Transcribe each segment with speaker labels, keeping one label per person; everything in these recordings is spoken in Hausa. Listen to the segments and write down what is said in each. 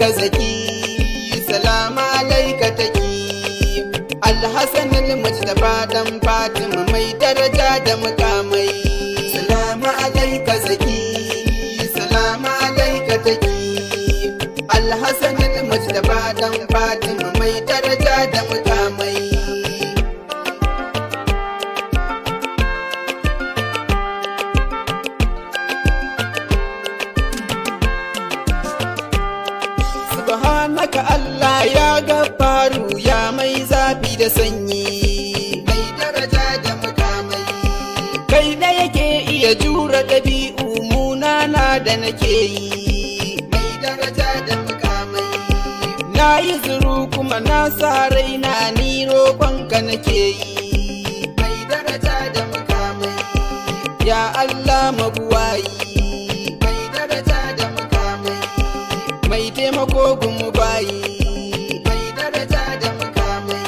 Speaker 1: alaika zaki, salamu alaika taki. Alhassan al-Mujtaba dan Fatima mai daraja da mukamai. Salamu alaika zaki, salamu alaika taki. Alhassan al-Mujtaba dan Fatima mai daraja da mukamai. Subhanaka Allah ya gafaru ya mai zafi da sanyi, mai daraja da mukamai. Kai da yake iya jura ɗabi'u munana da nake yi, mai daraja da mukamai. Na yi zuru kuma na sa raina ni roƙonka nake yi, mai daraja da mukamai. Ya Allah mabuwayi, mai daraja da mukamai. Mai taimako gumu bayi, mai daraja da mukamai.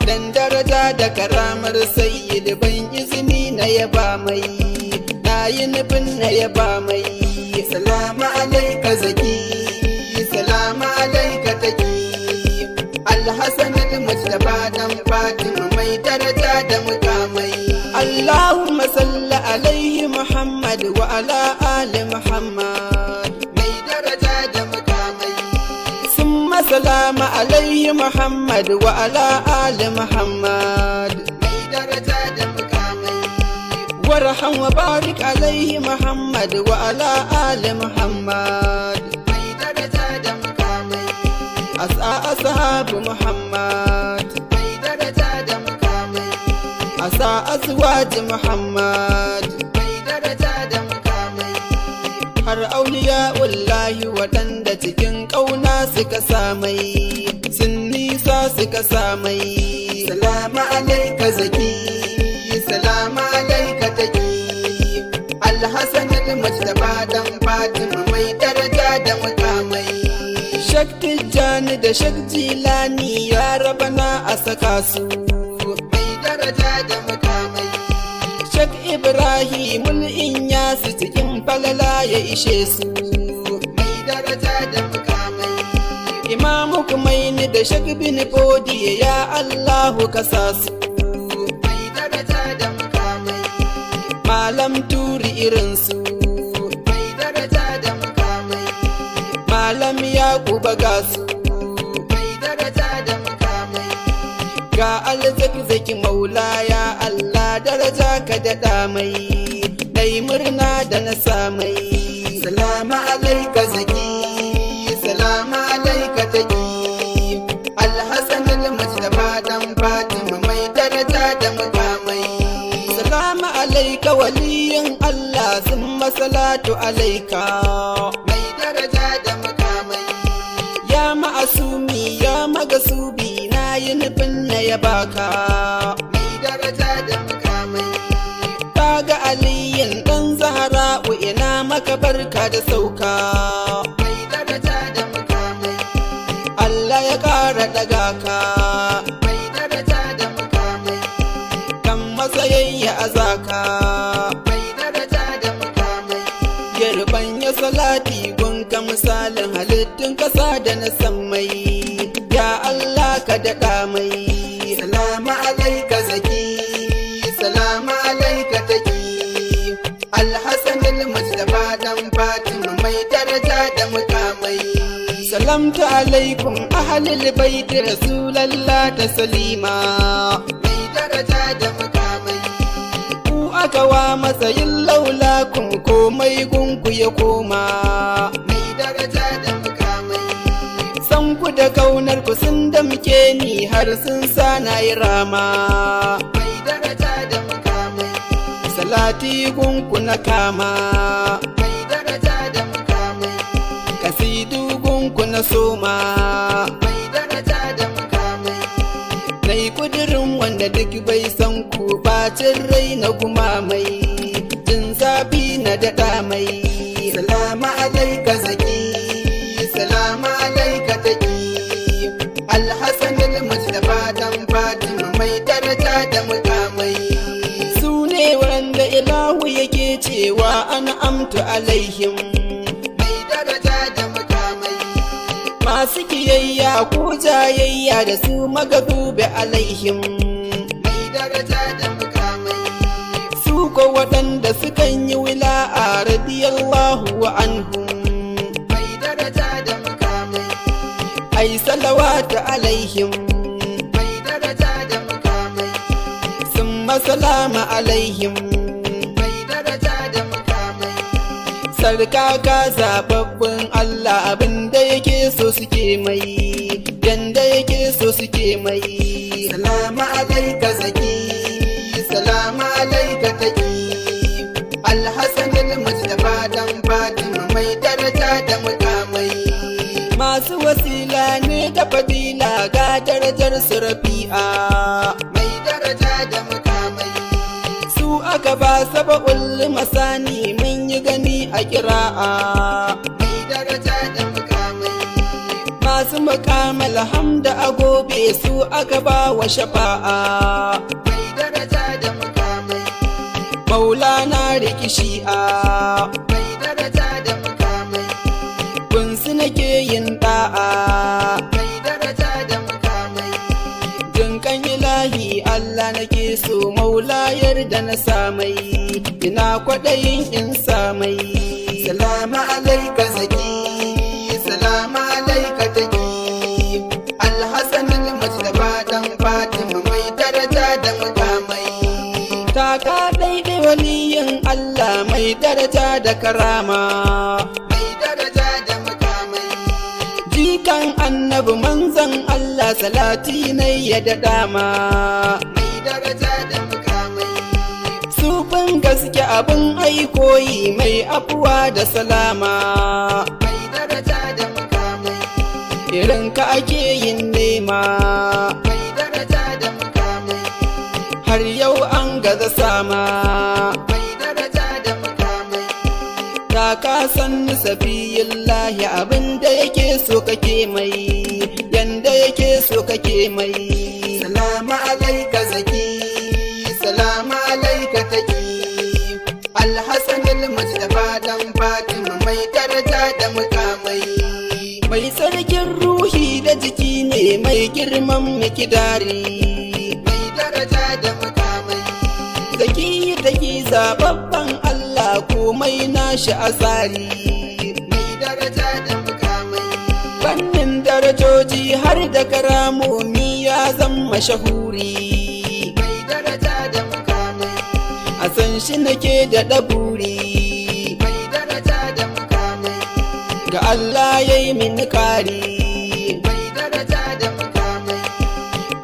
Speaker 1: Dan daraja da karamar sayyid ban izini na yaba mai, na yi nufin na yaba mai. Salamu alaika zaki, salamu alaika taki. Alhassan al-Mujtaba dan Fatima mai daraja da mukamai. Allahumma salli alaihi Muhammad wa ala ali Muhammad. Mai daraja da mukamai. Summa salamu alaihi Muhammad wa ala ali Muhammad. Mai daraja da mukamai. Warham wa barik alaihi Muhammad wa ala ali Muhammad. Mai daraja da mukamai. Asa ashabu Muhammad. Mai daraja da mukamai. Asa azwaji Muhammad. Mai daraja da mukamai. Har auliya wallahi waɗanda cikin ƙauna suka samai, sun nisa suka samai. Salamu alaika zaki, salamu alaika taki. Alhassan al-Mujtaba dan Fatima mai daraja da mukamai. Shak Tijjani da Shak Jilani ya rabana a saka su, mai daraja da mukamai. Shak Ibrahimul Inyasu cikin falala ya ishe su, mai daraja da mukamai. Imamu Kumaini da Shak bin Fodiye ya Allahu kasa su, mai daraja da mukamai. Malam Turi irinsu, mai daraja da mukamai. Malam Yakuba ga su, mai daraja da mukamai. Ga alzakzaki maula ya Allah daraja ka daɗa mai, dai murna da na samai. Salamu alaika zaki, salamu alaika taki. Alhassan al-Mujtaba dan Fatima mai daraja da mukamai. Salamu alaika waliyin Allah summa salatu alaika. Mai daraja da mukamai. Ya ma'asumi ya magasubi na yi nufin na ya baka. Mai daraja da mukamai. Kaga aliyin ɗan Zahra'u ina maka barka da sauka. Mai daraja da mukamai. Allah ya ƙara ɗaga ka. Mai daraja da mukamai. Kan matsayin ya azaka. Mai daraja da mukamai. Yarban ya salati gunka misalin halittun ƙasa da na sammai. Ya Allah ka daɗa mai. Salamu alaika zaki, salamu alaika taki. Alhassan al-Mujtaba dan Fatima mai daraja da mukamai. Salamtu alaikum ahlul bait Rasulallah taslima. Mai daraja da mukamai. Ku aka wa matsayin laulakum komai gunku ya koma. Mai daraja da mukamai. San ku da kaunar ku sun damke ni har sun sa na yi rama. Mai daraja da mukamai. Salati gunku na kama. Mai daraja da mukamai. Kasidu gunku na soma. Mai daraja da mukamai. Nai kudirin wanda duk bai san ku bacin rai na gumamai. Jin zafi na daɗa mai. Salamu alaika zaki, salamu alaika taki. Alhassan al-Mujtaba dan Fatima mai daraja da mukamai. Su ne wanda ilahu yake cewa ana amtu alaihim. Mai daraja da mukamai. masu kiyayya ko jayayya da su magadubi alaihim mai daraja da mukamai, su ko waɗanda sukan yi wila'a radiyallahu anhum mai daraja da mukamai, ai salawatu alaihim mai daraja da mukamai, summa salama alaihim mai daraja da mukamai, sarkaka zababbin Allah abinda yake so suke mai, yanda yake so suke mai. Salamu alaika zaki, salamu alaika taki, Alhassan al-Mujtaba dan Fatima mai daraja da mukamai, masu wasila ne da fadila ga darajar su rafi'a mai daraja da mukamai, su aka ba saba'ul masani mun yi gani a kira'a mai daraja da mukamai, masu mukamal hamda a gobe su aka ba wa shafa'a mai daraja da mukamai, maulana rikishi'a mai daraja da mukamai, kunsu nake yin da'a mai daraja da mukamai, jinkan ilahi Allah nake so maula yarda na samai, ina kwaɗayin in samai. Salamu alaika zaki, salamu alaika taki, Alhassan al-Mujtaba dan Fatima mai daraja da mukamai, taka daidai waliyin Allah mai daraja da karama mai daraja da mukamai, jikan annabi manzon Allah salati ne ya da dama mai daraja da mukamai, sufin gaske abin aikoyi mai afuwa da salama mai daraja da mukamai, irin ka ake yin nema mai daraja da mukamai, har yau an gaza sama mai daraja da mukamai, ta ka san sabiyillahi abinda yake so kake mai, yanda yake so kake mai. Salamu alaika zaki, salamu alaika taki, Alhassan al-Mujtaba dan Fatima mai daraja da mukamai, mai sarkin ruhi da jiki ne mai girman mikidari mai daraja da mukamai, zaki taki zababban Allah komai nashi asari mai daraja da mukamai, fannin darajoji har da karamomi ya zama shahuri mai daraja da mukamai, a san shi nake da ɗaburi mai daraja da mukamai, ga Allah ya yi min kari mai daraja da mukamai,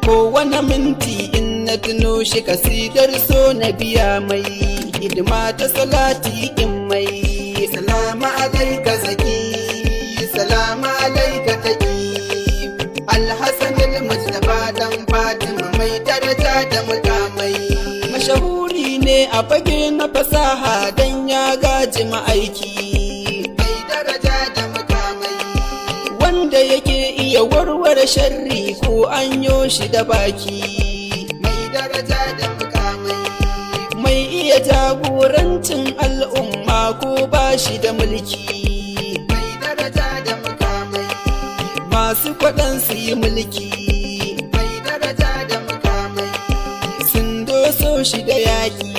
Speaker 1: kowane minti in na tuno shi kasidar so na biya mai, hidima ta salati in mai. Salamu alaika zaki, salamu alaika taki, Alhassan al-Mujtaba dan Fatima mai daraja da mukamai, mashahuri ne a fage na fasaha dan ya gaji ma'aiki mai daraja da mukamai, wanda yake iya warware sharri ko an yo shi da baki mai daraja da mukamai, mai iya jagorancin al'umma ko ba shi da mulki mai daraja da mukamai, masu kwaɗan su yi mulki mai daraja da mukamai, sun doso shi da yaƙi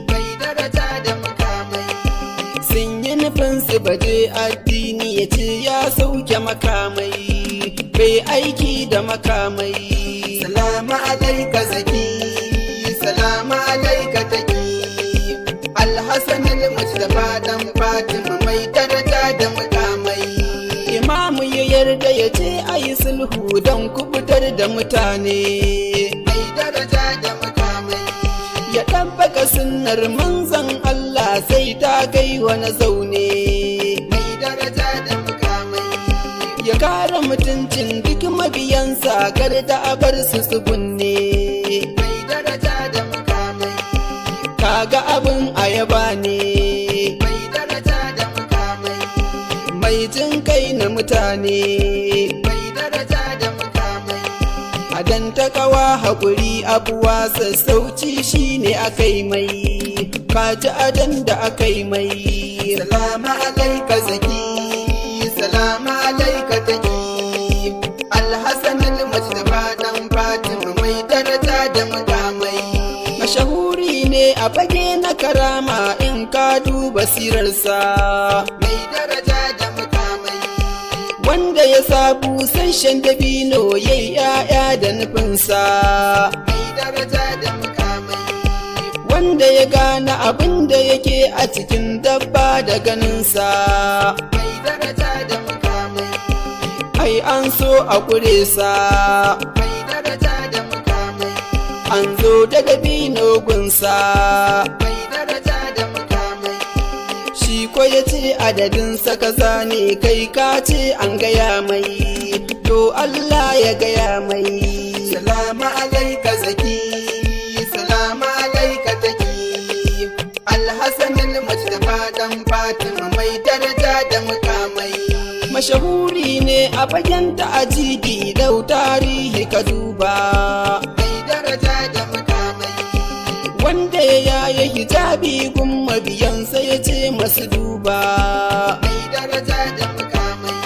Speaker 1: mai daraja da mukamai, sun yi nufin su baje addini ya ce ya sauke makamai, bai aiki da makamai. Salamu alaika zaki, salamu alaika taki, Alhassan al-Mujtaba dan Fatima mai daraja da mukamai, imamu ya yarda ya ce a yi sulhu don kubutar da mutane mai daraja da mukamai, ya ɗabbaka sunnar manzon Allah sai ta kai wani zaune mai daraja da mukamai, ya kare mutuncin duk mabiyansa kar da a bar su tsugunne mai daraja da mukamai, kaga abin ayaba ne mai daraja da mukamai, mai jin kai na mutane mai daraja da mukamai, adan takawa haƙuri abuwa sassauci shine akai mai, kaji adan da akai mai. Salamu alaika zaki, salamu alaika taki, a fage na karama in ka duba sirarsa. Mai daraja da mukamai, wanda ya sa busasshen dabino yayi 'ya'ya da nufinsa. Mai daraja da mukamai, wanda ya gane abin da yake a cikin dabba da ganinsa. Mai daraja da mukamai, ai an so a kure sa. Mai daraja da mukamai, an zo da dabino gunsa. Mai daraja da mukamai, shi ko ya ce adadinsa kaza ne, kai ka ce an gaya mai, to Allah ya gaya mai. Salamu alaika zaki, salamu alaika taki, Alhassan al-Mujtaba dan Fatima mai daraja da mukamai. Mashahuri ne a fagen ta'ajidi, dau tarihi ka duba. Mai daraja da mukamai, wanda ya yaye hijabi gun mabiyansa ya ce masu duba. Mai daraja da mukamai,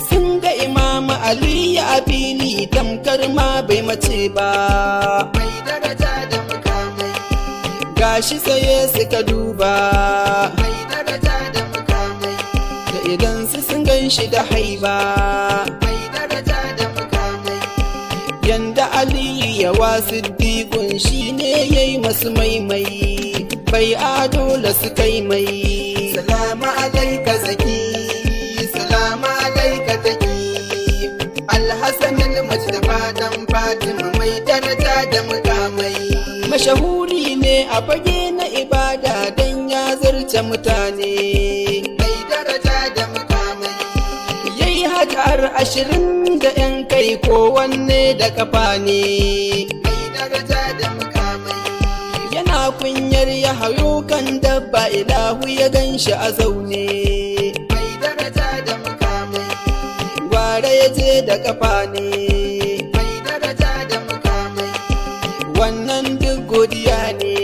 Speaker 1: sun ga Imam Ali a fili tamkar ma bai mace ba. Mai daraja da mukamai, gashi saye suka duba. Mai daraja da mukamai, da idan su sun gan shi da haiba. Mai daraja da mukamai, yanda Aliyu ya wasu digun shi ne ya yi masu maimai, bai adola su kai mai. Salamu alaika zaki, salamu alaika taki, Alhassan al-Mujtaba dan Fatima mai daraja da mukamai. Mashahuri ne a fage na ibada dan ya zarce mutane. Mai daraja da mukamai, yayi hajar 20 da 'yan kai kowanne da kafa ne. Mai daraja da mukamai, yana kunyar ya hayo kan dabba ilahu ya ganshi a zaune. Mai daraja da mukamai, gwara ya je da kafa ne. Mai daraja da mukamai, wannan duk godiya ne.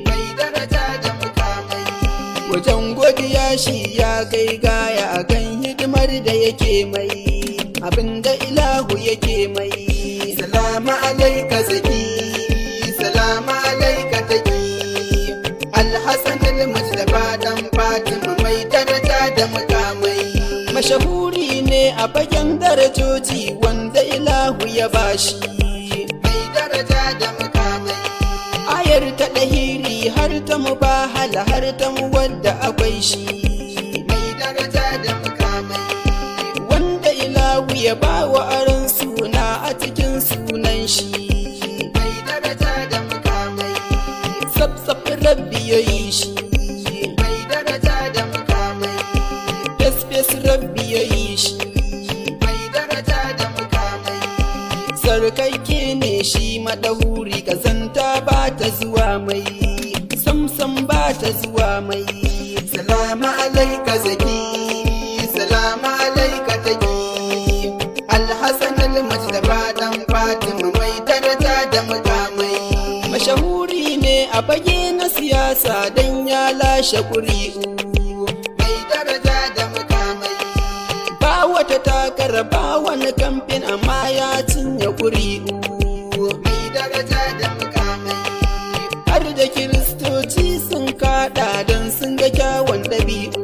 Speaker 1: Mai daraja da mukamai, wajen godiya shi ya kai gaya akan hidimar da yake mai, abinda ilahu yake mai. Salamu alaika zaki, salamu alaika taki, Alhassan al-Mujtaba dan Fatima mai daraja da mukamai. Mashahuri ne a fagen darajoji wanda ilahu ya bashi. Mai daraja da mukamai, ayar ta ɗahiri har ta mubahala har ta wadda akwai shi. Mai daraja da mukamai, wanda ilahu ya ba wa aron suna a cikin sunan shi. Mai daraja da mukamai, sab rabbi ya yi shi. Mai daraja da mukamai, fes rabbi ya yi shi. Mai daraja da mukamai, sarkakke ne shi madahuri, kazanta ba ta zuwa mai, samsam ba ta zuwa mai. Salamu alaika zaki, salamu alaika taki, Alhassan al-Mujtaba dan Fatima mai daraja da mukamai. Mashahuri ne a fage na siyasa dan ya lashe ƙuri'u. Mai daraja da mukamai, ba wata takara ba wani kamfen amma ya cinye ƙuri'u. Mai daraja da mukamai, har da kiristoci sun kaɗa don sun ga kyawun ɗabi'u.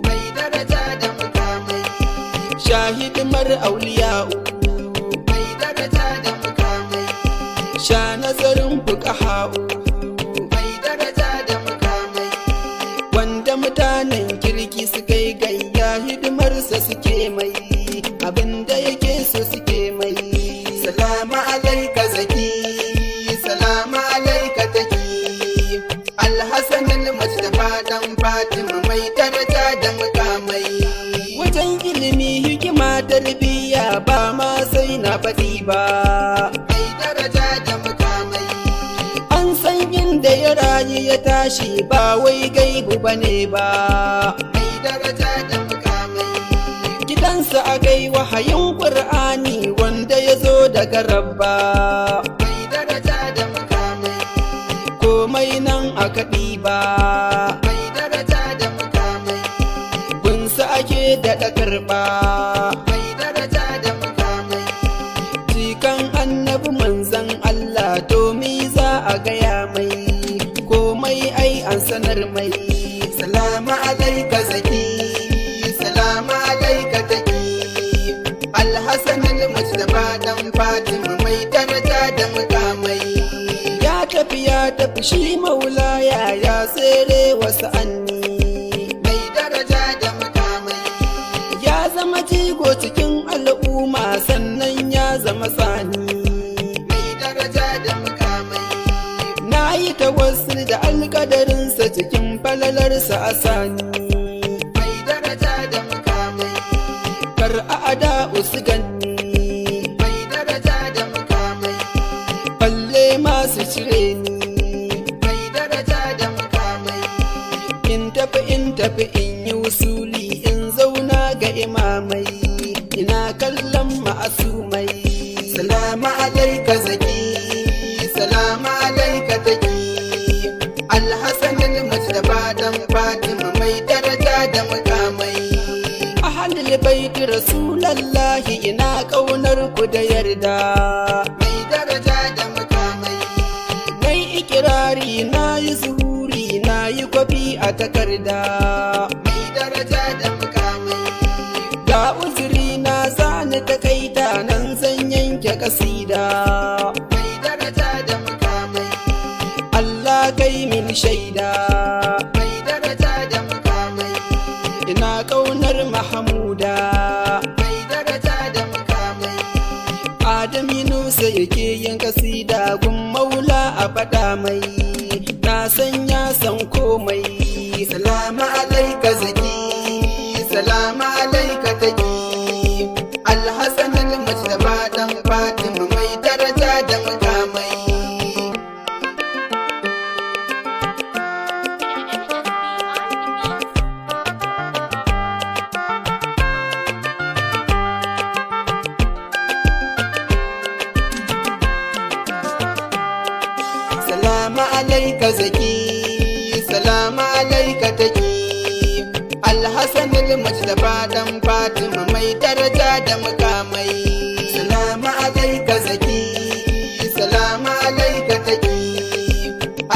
Speaker 1: Mai daraja da mukamai, shahidimar auliya'u. Mai daraja da mukamai, sha nazarin fuqaha'u. Mai daraja da mukamai, wanda mutanen kirki suka yi gayya hidimarsa suke mai, abinda yake so suke mai. Salamu alaika zaki, salamu alaika taki, Alhassan al-Mujtaba dan Fatima mai daraja da mukamai. Wajen ilimi hikima tarbiyya ba ma sai na faɗi ba. Mai daraja da mukamai, an san inda ya rayu ya tashi ba wai gaibu bane ba. Mai daraja da mukamai, gidansa akai wahayin Qur'ani wanda ya zo daga Rabba. Mai daraja da mukamai, komai nan aka ɗiba. Mai daraja da mukamai, gunsa ake daɗa karɓa. Mai daraja da mukamai, jikan annabi manzan Allah to mi za a gaya mai, komai ai an sanar mai. Salamu alaika zaki, salamu alaika taki, Alhassan al-Mujtaba dan Fatima mai daraja da mukamai. Ya tafi shi maulaya ya tsere wasu anni, mai daraja da mukamai. Ya zama jigo cikin al'umma sannan ya zama tsani, mai daraja da mukamai. Na yi tawassul da alƙadarinsa cikin falalarsa a sani, mai daraja da mukamai. Kar a ada usu ganni, mai daraja da mukamai. Balle masu cire ni, mai daraja da mukamai. In tafi in yi wusuli in zauna ga imamai, ina kallon ma'asumai. Salamu alaika zaki, salamu alaika taki, Alhassan al-Mujtaba dan Fatima mai daraja da mukamai. Ahlul baiti rasulallahi ina kaunar ku da yarda, mai daraja da mukamai. Nai ikirari na yi zuhuri na yi kwafi a takarda, mai daraja da mukamai. Ga uzuri na zani takaita nan zan yanke kasida, mai daraja da mukamai. Allah kai min shaida, mai daraja da mukamai. Ina kaunar Mahamuda, mai daraja da mukamai. Adam Yunusa yake yin kasida gun maula a faɗa mai, na san ya san komai. Salamu alaika zaki, salamu alaika taki, Alhassan al-Mujtaba dan Fatima mai daraja da mukamai. Salamu alaika zaki, salamu alaika taki, Alhassan al-Mujtaba dan Fatima mai daraja da mukamai. Salamu alaika zaki, salamu alaika taki,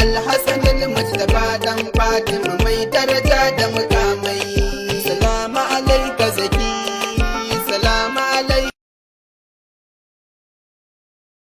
Speaker 1: Alhassan al-Mujtaba dan Fatima mai daraja da mukamai.